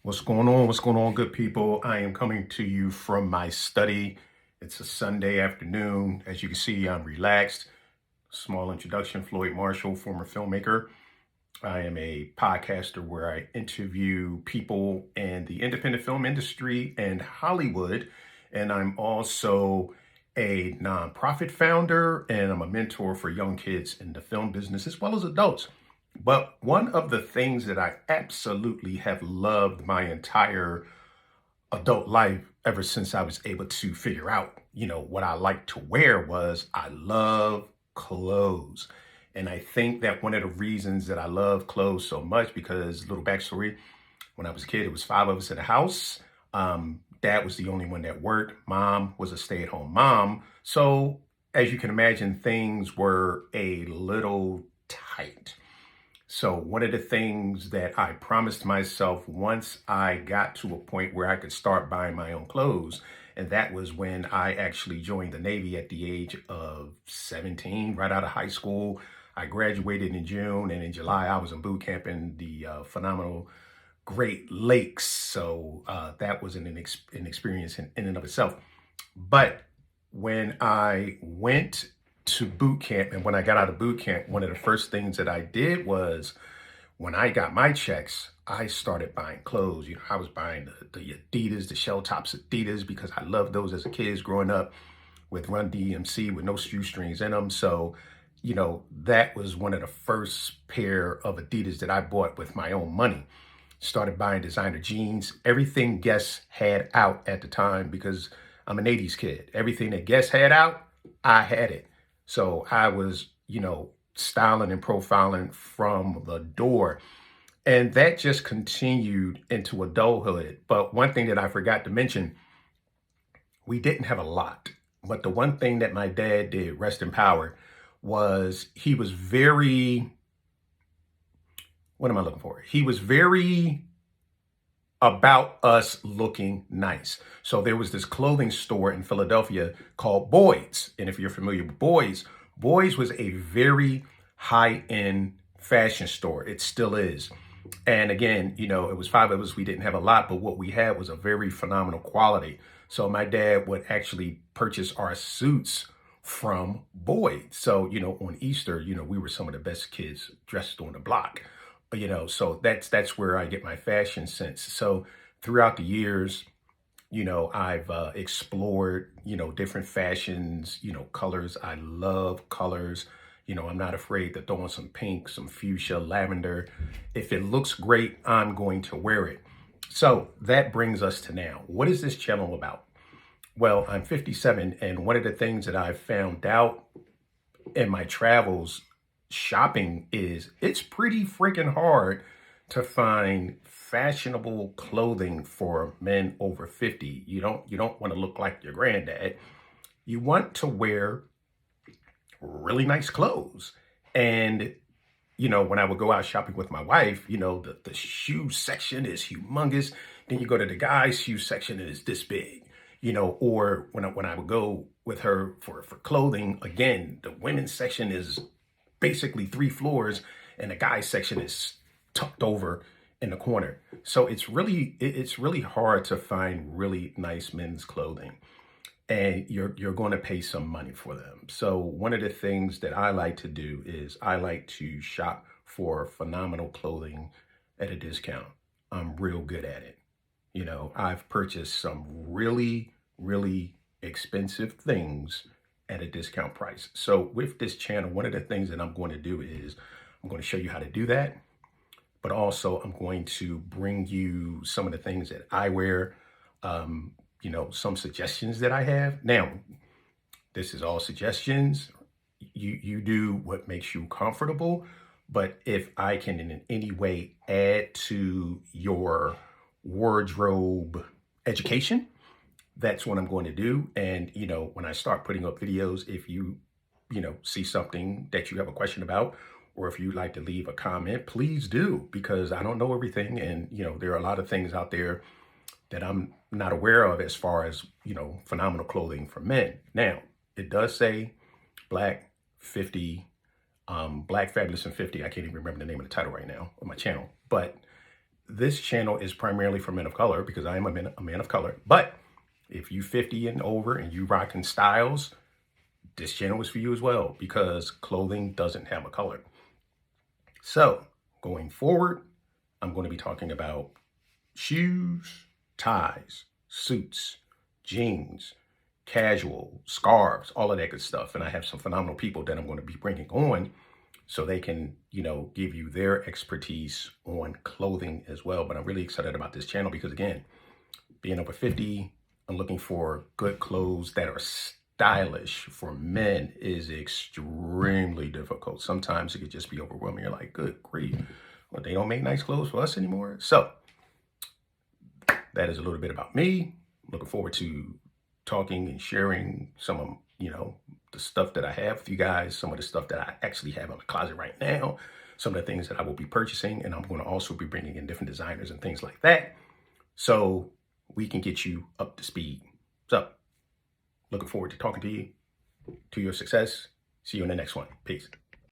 What's going on? What's going on, good people? I am coming to you from my study. It's a Sunday afternoon. As you can see, I'm relaxed. Small introduction, Floyd Marshall, former filmmaker. I am a podcaster where I interview people in the independent film industry and Hollywood. And I'm also a nonprofit founder, and I'm a mentor for young kids in the film business as well as adults. But one of the things that I absolutely have loved my entire adult life ever since I was able to figure out, what I like to wear was I love clothes. And I think that one of the reasons that I love clothes so much, because little backstory, when I was a kid, it was five of us in the house. Dad was the only one that worked. Mom was a stay-at-home mom. So as you can imagine, things were a little tight. So one of the things that I promised myself once I got to a point where I could start buying my own clothes, and that was when I actually joined the Navy at the age of 17, right out of high school. I graduated in June, and in July I was in boot camp in the phenomenal Great Lakes. So that was an experience in and of itself. But when I went to boot camp and when I got out of boot camp, one of the first things that I did was when I got my checks, I started buying clothes. I was buying the Adidas, the shell tops Adidas, because I loved those as a kid growing up with Run DMC with no shoestrings in them. So, that was one of the first pair of Adidas that I bought with my own money. Started buying designer jeans, everything Guess had out at the time, because I'm an 80s kid. Everything that Guess had out, I had it. So I was, styling and profiling from the door. And that just continued into adulthood. But one thing that I forgot to mention, we didn't have a lot. But the one thing that my dad did, rest in power, was he was very, what am I looking for? He was very about us looking nice. So there was this clothing store in Philadelphia called Boyd's. And if you're familiar with Boyd's was a very high-end fashion store. It still is. And again, it was five of us. We didn't have a lot, but what we had was a very phenomenal quality. So my dad would actually purchase our suits from Boyd. So, on Easter, we were some of the best kids dressed on the block. So that's where I get my fashion sense. So throughout the years, I've explored, different fashions, colors. I love colors. I'm not afraid to throw in some pink, some fuchsia, lavender. If it looks great, I'm going to wear it. So that brings us to now. What is this channel about? Well, I'm 57, and one of the things that I've found out in my travels shopping is it's pretty freaking hard to find fashionable clothing for men over 50. You don't want to look like your granddad. You want to wear really nice clothes. And when I would go out shopping with my wife, the shoe section is humongous. Then you go to the guys' shoe section and it's this big. Or when I would go with her for clothing, again, the women's section is basically 3 floors and the guys section is tucked over in the corner. So it's really hard to find really nice men's clothing, and you're going to pay some money for them. So one of the things that I like to do is I like to shop for phenomenal clothing at a discount. I'm real good at it. I've purchased some really, really expensive things at a discount price. So with this channel, one of the things that I'm going to do is I'm going to show you how to do that, but also I'm going to bring you some of the things that I wear, some suggestions that I have. Now, this is all suggestions. You do what makes you comfortable, but if I can in any way add to your wardrobe education, that's what I'm going to do. And, when I start putting up videos, if you, see something that you have a question about, or if you'd like to leave a comment, please do, because I don't know everything. And, there are a lot of things out there that I'm not aware of as far as, phenomenal clothing for men. Now, it does say Black 50, Black Fabulous and 50. I can't even remember the name of the title right now on my channel, but this channel is primarily for men of color because I am a man of color. But if you 50 and over and you rocking styles, this channel is for you as well because clothing doesn't have a color. So going forward, I'm going to be talking about shoes, ties, suits, jeans, casual, scarves, all of that good stuff. And I have some phenomenal people that I'm going to be bringing on so they can, give you their expertise on clothing as well. But I'm really excited about this channel because, again, being over 50, I'm looking for good clothes that are stylish for men is extremely difficult. Sometimes it could just be overwhelming. You're like, good grief, well, they don't make nice clothes for us anymore. So that is a little bit about me. Looking forward to talking and sharing some of, the stuff that I have with you guys, some of the stuff that I actually have in the closet right now, some of the things that I will be purchasing, and I'm going to also be bringing in different designers and things like that so we can get you up to speed. So looking forward to talking to you, to your success. See you in the next one. Peace.